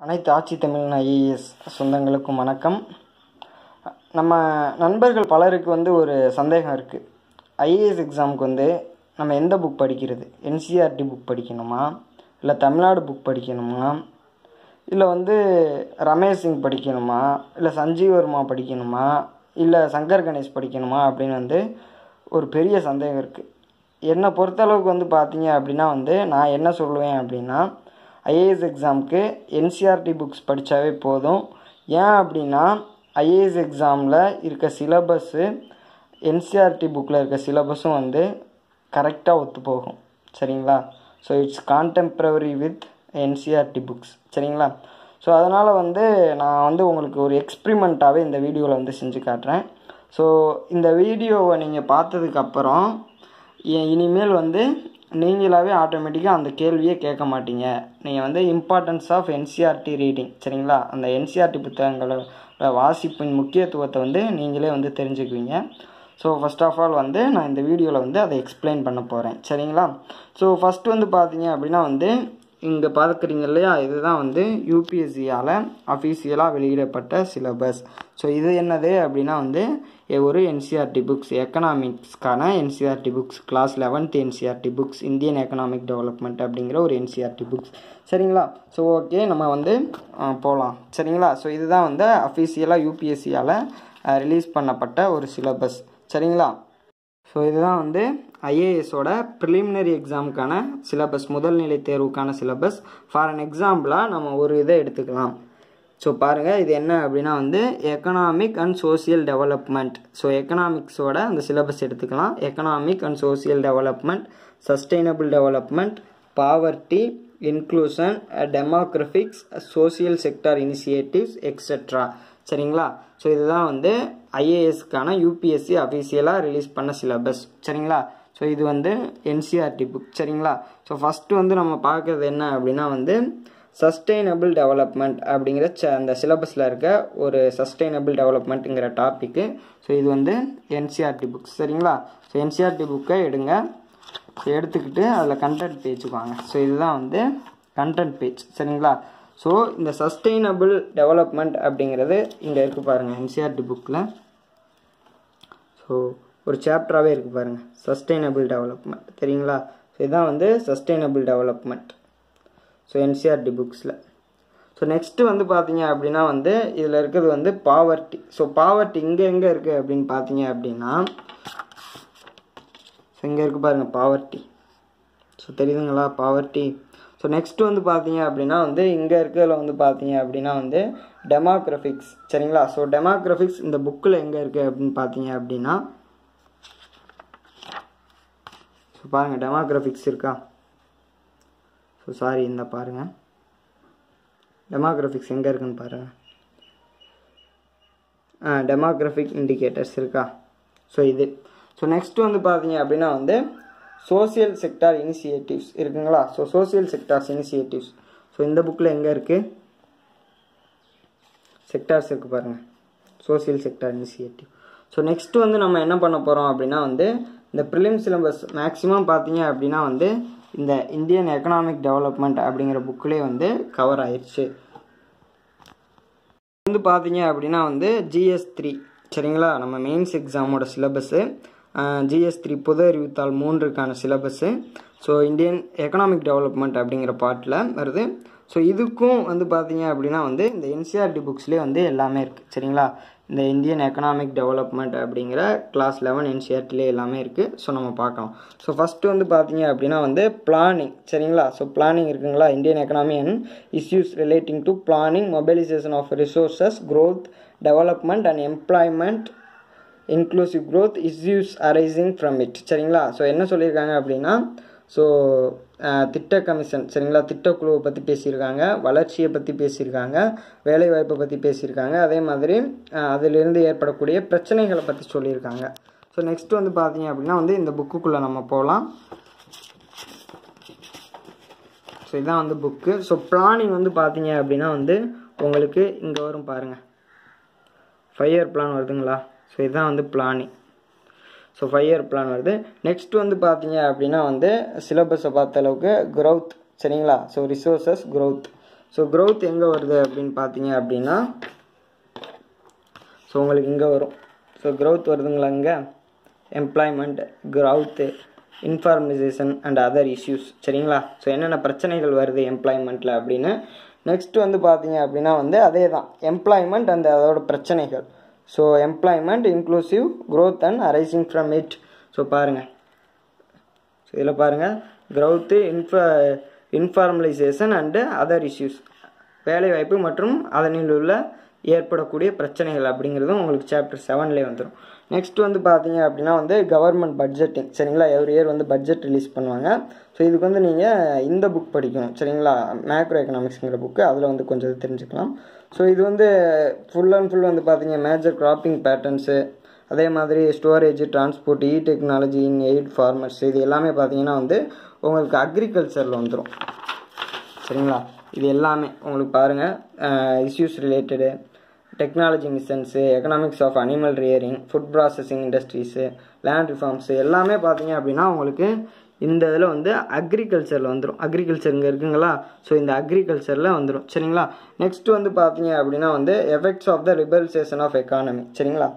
அனைத்து ஆட்சி தமிழ் ஐஏஎஸ் சொந்தங்களுக்கும் வணக்கம். நம்ம நண்பர்கள் பலருக்கு ஒரு சந்தேகம் இருக்குது. ஐஏஎஸ் எக்ஸாமுக்கு நம்ம எந்த புக் படிக்கிறது? என்சிஆர்டி புக் படிக்கணுமா, இல்லை தமிழ்நாடு புக் படிக்கணுமா, இல்லை ரமேஷ் சிங் படிக்கணுமா, இல்லை சஞ்சீவ் வர்மா படிக்கணுமா, இல்லை சங்கர் கணேஷ் படிக்கணுமா அப்படின்னு ஒரு பெரிய சந்தேகம் இருக்குது. என்னை பொறுத்தளவுக்கு பார்த்தீங்க அப்படின்னா நான் என்ன சொல்லுவேன் அப்படின்னா, ஐஏஎஸ் எக்ஸாமுக்கு என்சிஆர்டி புக்ஸ் படித்தாவே போதும். ஏன் அப்படின்னா ஐஏஎஸ் எக்ஸாமில் இருக்க சிலபஸ்ஸு என்சிஆர்டி புக்கில் இருக்க சிலபஸும் கரெக்டாக ஒத்து போகும். சரிங்களா? So it's contemporary with NCERT books. சரிங்களா? ஸோ அதனால் நான் உங்களுக்கு ஒரு எக்ஸ்பிரிமெண்ட்டாகவே இந்த வீடியோவில் செஞ்சு காட்டுறேன். ஸோ இந்த வீடியோவை நீங்கள் பார்த்ததுக்கப்புறம் இனிமேல் நீங்களாகவே ஆட்டோமேட்டிக்காக அந்த கேள்வியே கேட்க மாட்டீங்க. நீங்கள் இம்பார்ட்டன்ஸ் ஆஃப் என்சிஆர்டி ரீடிங், சரிங்களா, அந்த என்சிஆர்டி புத்தகங்களோட வாசிப்பின் முக்கியத்துவத்தை நீங்களே தெரிஞ்சுக்குவீங்க. ஸோ ஃபஸ்ட் ஆஃப் ஆல் நான் இந்த வீடியோவில் அதை எக்ஸ்பிளைன் பண்ண போகிறேன். சரிங்களா? ஸோ ஃபஸ்ட்டு பார்த்தீங்க அப்படின்னா இங்கே பார்க்குறீங்க இல்லையா, இதுதான் யூபிஎஸ்சியால் அஃபீஷியலாக வெளியிடப்பட்ட சிலபஸ். ஸோ இது என்னது அப்படின்னா ஒரு என்சிஆர்டி புக்ஸ், எக்கனாமிக்ஸ்க்கான NCERT books, class 11th NCERT books, Indian economic development அப்படிங்கிற ஒரு என்சிஆர்டி புக்ஸ். சரிங்களா? ஸோ ஓகே, நம்ம போகலாம். சரிங்களா? ஸோ இதுதான் அஃபீஷியலாக யூபிஎஸ்சியால் ரிலீஸ் பண்ணப்பட்ட ஒரு சிலபஸ். சரிங்களா? ஸோ இதுதான் ஐஏஎஸோட ப்ரிலிமினரி எக்ஸாமுக்கான சிலபஸ், முதல் நிலை தேர்வுக்கான சிலபஸ். ஃபார் அன் எக்ஸாம்பிளாக நம்ம ஒரு இதை எடுத்துக்கலாம். ஸோ பாருங்கள், இது என்ன அப்படின்னா economic and social development. So எக்கனாமிக்ஸோட அந்த சிலபஸ் எடுத்துக்கலாம். Economic and social development, sustainable development, poverty, inclusion, demographics, social sector initiatives, etcetera. சரிங்களா? ஸோ இதுதான் ஐஏஎஸ்க்கான யூபிஎஸ்சி அஃபீஷியலாக ரிலீஸ் பண்ண சிலபஸ். சரிங்களா? ஸோ இது என்சிஆர்டி புக். சரிங்களா? ஸோ ஃபஸ்ட்டு நம்ம பார்க்குறது என்ன அப்படின்னா சஸ்டைனபிள் டெவலப்மெண்ட் அப்படிங்கிற அந்த சிலபஸில் இருக்க ஒரு சஸ்டைனபிள் டெவலப்மெண்ட்டுங்கிற டாப்பிக்கு. ஸோ இது என்சிஆர்டி புக்ஸ். சரிங்களா? ஸோ என்சிஆர்டி புக்கை எடுங்க. ஸோ எடுத்துக்கிட்டு அதில் கண்டென்ட் பேஜுக்கு வாங்க. ஸோ இதுதான் கண்டென்ட் பேஜ். சரிங்களா? ஸோ இந்த சஸ்டைனபிள் டெவலப்மெண்ட் அப்படிங்கிறது இங்கே இருக்குது பாருங்கள், என்சிஆர்டி புக்கில். ஸோ ஒரு சாப்டராகவே இருக்குது பாருங்கள், சஸ்டைனபிள் டெவலப்மெண்ட். சரிங்களா? ஸோ இதுதான் சஸ்டைனபிள் டெவலப்மெண்ட். ஸோ என்சிஆர்டி புக்ஸில். ஸோ நெக்ஸ்ட்டு பார்த்தீங்க அப்படின்னா இதில் இருக்கிறது பாவர்ட்டி. ஸோ பாவர்ட்டி இங்கே எங்கே இருக்குது அப்படின்னு பார்த்தீங்க அப்படின்னா, ஸோ இங்கே இருக்குது பாருங்கள் பாவர்ட்டி. ஸோ தெரியுதுங்களா பாவர்ட்டி? ஸோ நெக்ஸ்ட்டு பார்த்தீங்க அப்படின்னா இங்கே இருக்கிறதுல பார்த்தீங்க அப்படின்னா டெமோக்ராஃபிக்ஸ். சரிங்களா? ஸோ டெமோக்ராஃபிக்ஸ் இந்த புக்கில் எங்கே இருக்குது அப்படின்னு பார்த்தீங்க அப்படின்னா, ஸோ பாருங்கள் டெமோக்ராஃபிக்ஸ் இருக்கா? ஸோ சாரி, இந்த பாருங்கள் டெமோக்ராஃபிக்ஸ் எங்கே இருக்குன்னு பாருங்கள். டெமோக்ராஃபிக் இண்டிகேட்டர்ஸ் இருக்கா? ஸோ இது. ஸோ நெக்ஸ்ட்டு பார்த்தீங்க அப்படின்னா சோசியல் செக்டார் இனிஷியேட்டிவ்ஸ் இருக்குங்களா? So social sectors initiatives. So இந்த புக்கில் எங்கே இருக்குது? செக்டார்ஸ் இருக்குது பாருங்கள், social sector initiative. So next நம்ம என்ன பண்ண போகிறோம் அப்படின்னா இந்த ப்ரிலிம் சிலபஸ் மேக்ஸிமம் பார்த்தீங்க அப்படின்னா இந்த இந்தியன் எக்கனாமிக் டெவலப்மெண்ட் அப்படிங்கிற புக்கிலே கவர் ஆயிடுச்சு. பார்த்தீங்க அப்படின்னா GS3. சரிங்களா? நம்ம மெயின்ஸ் எக்ஸாமோட சிலபஸ்ஸு GS3 பொது அறிவித்தாள் 3க்கான syllabus. So Indian economic development அப்படிங்கிற பார்ட்டில் வருது. ஸோ இதுக்கும் பார்த்தீங்க அப்படின்னா இந்த என்சிஆர்டி புக்ஸ்லேயே எல்லாமே இருக்குது. சரிங்களா? இந்த இந்தியன் எக்கனாமிக் டெவலப்மெண்ட் அப்படிங்கிற கிளாஸ் 11 என்சிஆர்டிலே எல்லாமே இருக்குது. ஸோ நம்ம பார்க்கலாம். ஸோ ஃபஸ்ட்டு பார்த்தீங்க அப்படின்னா பிளானிங். சரிங்களா? ஸோ பிளானிங் இருக்குங்களா? Indian economy and issues relating to planning, mobilisation of resources, growth, development and employment, inclusive growth, issues arising from it. சரிங்களா? ஸோ என்ன சொல்லியிருக்காங்க அப்படின்னா, ஸோ திட்ட கமிஷன், சரிங்களா, திட்டக்குழுவை பற்றி பேசியிருக்காங்க, வளர்ச்சியை பற்றி பேசியிருக்காங்க, வேலைவாய்ப்பை பற்றி பேசியிருக்காங்க, அதே மாதிரி அதிலிருந்து ஏற்படக்கூடிய பிரச்சனைகளை பற்றி சொல்லியிருக்காங்க. ஸோ நெக்ஸ்ட்டு பார்த்தீங்க அப்படின்னா இந்த புக்குக்குள்ளே நம்ம போகலாம். ஸோ இதுதான் புக்கு. ஸோ பிளானிங் பார்த்தீங்க அப்படின்னா உங்களுக்கு இங்கே வரும் பாருங்கள், 5 year பிளான் வருதுங்களா? ஸோ இதுதான் பிளானிங். ஸோ 5 year பிளான் வருது. நெக்ஸ்ட்டு பார்த்தீங்க அப்படின்னா சிலபஸை பார்த்த அளவுக்கு க்ரோத். சரிங்களா? So resources, growth. So growth எங்கே வருது அப்படின்னு பார்த்தீங்க அப்படின்னா ஸோ உங்களுக்கு இங்கே வரும். ஸோ growth வருதுங்களா இங்கே employment, growth, informalisation and other issues சரிங்களா. ஸோ என்னென்ன பிரச்சனைகள் வருது எம்ப்ளாய்மெண்ட்டில் அப்படின்னு. நெக்ஸ்ட் வந்து பார்த்தீங்க அப்படின்னா வந்து அதே தான் எம்ப்ளாய்மெண்ட் அண்ட் அதோட பிரச்சனைகள். So employment inclusive growth and arising from it. So பாருங்கள், ஸோ இதில் பாருங்கள் growth, இன்ஃபார்மலைசேஷன் அண்டு அதர் இஷ்யூஸ், வேலைவாய்ப்பு மற்றும் அதனில் உள்ள ஏற்படக்கூடிய பிரச்சனைகள் அப்படிங்கிறதும் உங்களுக்கு சாப்டர் 7லேயே வந்துடும். நெக்ஸ்ட் வந்து பார்த்தீங்க அப்படின்னா வந்து கவர்மெண்ட் பட்ஜெட்டிங் சரிங்களா. எவ்ரி இயர் வந்து பட்ஜெட் ரிலீஸ் பண்ணுவாங்க. ஸோ இதுக்கு வந்து நீங்கள் இந்த புக் படிக்கணும் சரிங்களா, மேக்ரோ எக்கனாமிக்ஸுங்கிற புக்கு. அதில் வந்து கொஞ்சம் தெரிஞ்சுக்கலாம். ஸோ இது வந்து ஃபுல் அண்ட் ஃபுல் வந்து பார்த்தீங்க மேஜர் கிராப்பிங் பேட்டர்ன்ஸு, அதே மாதிரி storage, transport, technology in eight farmers, இது எல்லாமே பார்த்தீங்கன்னா வந்து உங்களுக்கு அக்ரிகல்ச்சரில் வந்துடும் சரிங்களா. இது எல்லாமே உங்களுக்கு பாருங்கள் issues related, technology missions, economics of animal rearing, food processing industries, land reforms எல்லாமே பார்த்தீங்க அப்படின்னா உங்களுக்கு இந்த இதில் வந்து அக்ரிகல்ச்சரில் வந்துடும். அக்ரிகல்ச்சர் இங்கே இருக்குங்களா, ஸோ இந்த அக்ரிகல்ச்சரில் வந்துடும் சரிங்களா. நெக்ஸ்ட் வந்து பார்த்தீங்க அப்படின்னா வந்து effects of the liberalisation of economy சரிங்களா.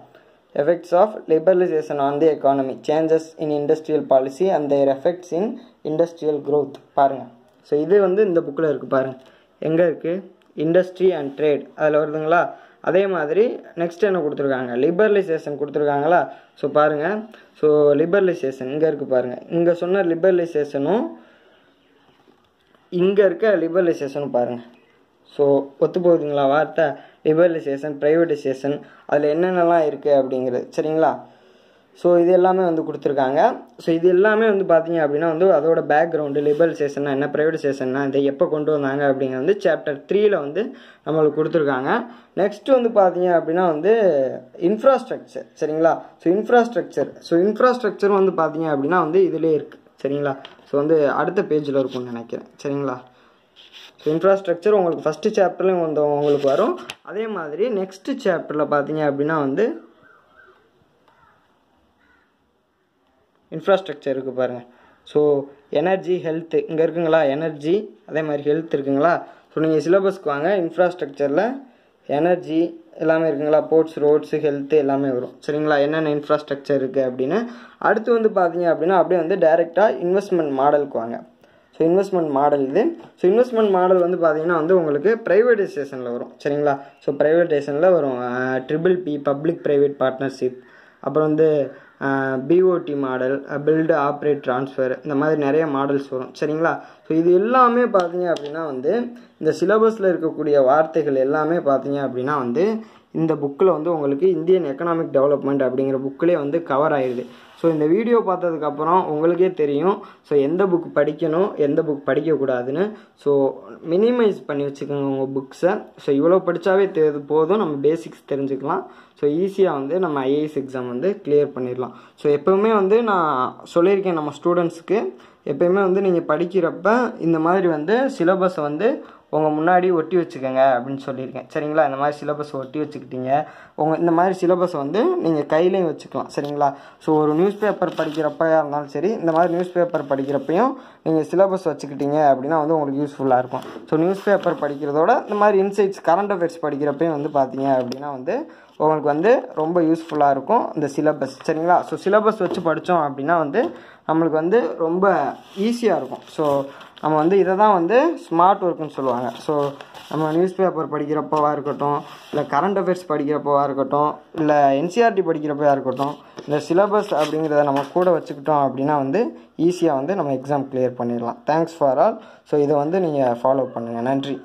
Effects of liberalisation on the economy, changes in industrial policy and their effects in industrial growth பாருங்கள். ஸோ இது வந்து இந்த புக்கில் இருக்குது பாருங்கள், எங்கே இருக்குது இண்டஸ்ட்ரி அண்ட் ட்ரேட் அதில் வருதுங்களா. அதே மாதிரி நெக்ஸ்ட் என்ன கொடுத்துருக்காங்க, லிபரலைசேஷன் கொடுத்துருக்காங்களா. ஸோ பாருங்கள், ஸோ லிபரலைசேஷன் இங்கே இருக்குது பாருங்கள், இங்கே சொன்ன லிபரலைசேஷனும் இங்கே இருக்க லிபரலைசேஷனும் பாருங்கள். ஸோ ஒத்து போகுதுங்களா வார்த்தை, லிபரலைசேஷன், ப்ரைவேட்டைசேஷன், அதில் என்னென்னலாம் இருக்குது அப்படிங்கிறது சரிங்களா. ஸோ இது எல்லாமே வந்து கொடுத்துருக்காங்க. ஸோ இது எல்லாமே வந்து பார்த்தீங்க அப்படின்னா வந்து அதோட பேக்ரவுண்டு, லிபரலைசேஷன்னா என்ன, ப்ரைவேட்டைசேஷன்னா இதை எப்போ கொண்டு வந்தாங்க அப்படிங்கிறது வந்து சாப்டர் 3ல் வந்து நம்மளுக்கு கொடுத்துருக்காங்க. நெக்ஸ்ட்டு வந்து பார்த்தீங்க அப்படின்னா வந்து இன்ஃப்ராஸ்ட்ரக்சர் சரிங்களா. ஸோ இன்ஃப்ராஸ்ட்ரக்சரும் வந்து பார்த்தீங்க அப்படின்னா வந்து இதிலே இருக்குது சரிங்களா. ஸோ வந்து அடுத்த பேஜில் இருக்கும்னு நினைக்கிறேன் சரிங்களா. ஸோ இன்ஃப்ராஸ்ட்ரக்சர் உங்களுக்கு ஃபஸ்ட்டு சாப்டர்லையும் வந்து உங்களுக்கு வரும். அதே மாதிரி நெக்ஸ்ட்டு சாப்டரில் பார்த்தீங்க அப்படின்னா வந்து இன்ஃப்ராஸ்ட்ரக்சர் இருக்குது பாருங்கள். ஸோ எனர்ஜி, ஹெல்த்து இங்கே இருக்குங்களா, எனர்ஜி அதே மாதிரி ஹெல்த் இருக்குங்களா. ஸோ நீங்கள் சிலபஸ்க்கு வாங்க, இன்ஃப்ராஸ்ட்ரக்சரில் எனர்ஜி எல்லாமே இருக்குங்களா, போர்ட்ஸ், ரோட்ஸு, ஹெல்த்து எல்லாமே வரும் சரிங்களா, என்னென்ன இன்ஃப்ராஸ்ட்ரக்சர் இருக்குது அப்படின்னு. அடுத்து வந்து பார்த்தீங்க அப்படின்னா அப்படியே வந்து டைரெக்டாக இன்வெஸ்ட்மெண்ட் மாடலுக்கு வாங்க. ஸோ இன்வெஸ்ட்மெண்ட் மாடல் இது. ஸோ இன்வெஸ்ட்மெண்ட் மாடல் வந்து பார்த்தீங்கன்னா வந்து உங்களுக்கு ப்ரைவேட்டைசேஷனில் வரும் சரிங்களா. ஸோ ப்ரைவேட்டைசேஷனில் வரும் PPP, பப்ளிக் ப்ரைவேட் பார்ட்னர்ஷிப், அப்புறம் வந்து BOT model, build operate transfer, இந்த மாதிரி நிறைய மாடல்ஸ் வரும் சரிங்களா. ஸோ இது எல்லாமே பார்த்தீங்க அப்படின்னா வந்து இந்த சிலபஸில் இருக்கக்கூடிய வார்த்தைகள் எல்லாமே பார்த்தீங்க அப்படின்னா வந்து இந்த புக்கில் வந்து உங்களுக்கு இந்தியன் எக்கனாமிக் டெவலப்மெண்ட் அப்படிங்கிற புக்கிலே வந்து கவர் ஆயிடுது. ஸோ இந்த வீடியோ பார்த்ததுக்கப்புறம் உங்களுக்கே தெரியும் ஸோ எந்த புக் படிக்கணும் எந்த புக் படிக்கக்கூடாதுன்னு. ஸோ மினிமைஸ் பண்ணி வச்சுக்கோங்க உங்கள் புக்ஸை. ஸோ இவ்வளோ படித்தாவே போதும், நம்ம பேசிக்ஸ் தெரிஞ்சுக்கலாம். ஸோ ஈஸியாக வந்து நம்ம ஐஏஎஸ் எக்ஸாம் வந்து கிளியர் பண்ணிடலாம். ஸோ எப்போவுமே வந்து நான் சொல்லியிருக்கேன் நம்ம ஸ்டூடெண்ட்ஸுக்கு, எப்போயுமே வந்து நீங்கள் படிக்கிறப்ப இந்த மாதிரி வந்து சிலபஸை வந்து உங்கள் முன்னாடி ஒட்டி வச்சுக்கோங்க அப்படின்னு சொல்லியிருக்கேன் சரிங்களா. இந்த மாதிரி சிலபஸை ஒட்டி வச்சுக்கிட்டீங்க, இந்த மாதிரி சிலபஸை வந்து நீங்கள் கையிலையும் வச்சுக்கலாம் சரிங்களா. ஸோ ஒரு நியூஸ் பேப்பர் படிக்கிறப்பையா இருந்தாலும் சரி, இந்த மாதிரி நியூஸ் பேப்பர் படிக்கிறப்பையும் நீங்கள் சிலபஸ் வச்சுக்கிட்டீங்க அப்படின்னா வந்து உங்களுக்கு யூஸ்ஃபுல்லாக இருக்கும். ஸோ நியூஸ் பேப்பர் படிக்கிறதோட இந்த மாதிரி இன்சைட்ஸ், கரண்ட் அஃபேர்ஸ் படிக்கிறப்பையும் வந்து பார்த்தீங்க அப்படின்னா வந்து உங்களுக்கு வந்து ரொம்ப யூஸ்ஃபுல்லாக இருக்கும் இந்த சிலபஸ் சரிங்களா. ஸோ சிலபஸ் வச்சு படித்தோம் அப்படின்னா வந்து நம்மளுக்கு வந்து ரொம்ப ஈஸியாக இருக்கும். ஸோ நம்ம வந்து இதை தான் வந்து ஸ்மார்ட் ஒர்க்குன்னு சொல்லுவாங்க. ஸோ நம்ம நியூஸ் பேப்பர் படிக்கிறப்போவா இருக்கட்டும், இல்லை கரண்ட் அஃபேர்ஸ் படிக்கிறப்போவா இருக்கட்டும், இல்லை என்சிஆர்டி படிக்கிறப்போவா இருக்கட்டும், இந்த சிலபஸ் அப்படிங்கிறத நம்ம கூட வச்சுக்கிட்டோம் அப்படின்னா வந்து ஈஸியாக வந்து நம்ம எக்ஸாம் கிளியர் பண்ணிடலாம். Thanks for all. ஸோ இதை வந்து நீங்கள் ஃபாலோ பண்ணுங்கள். நன்றி.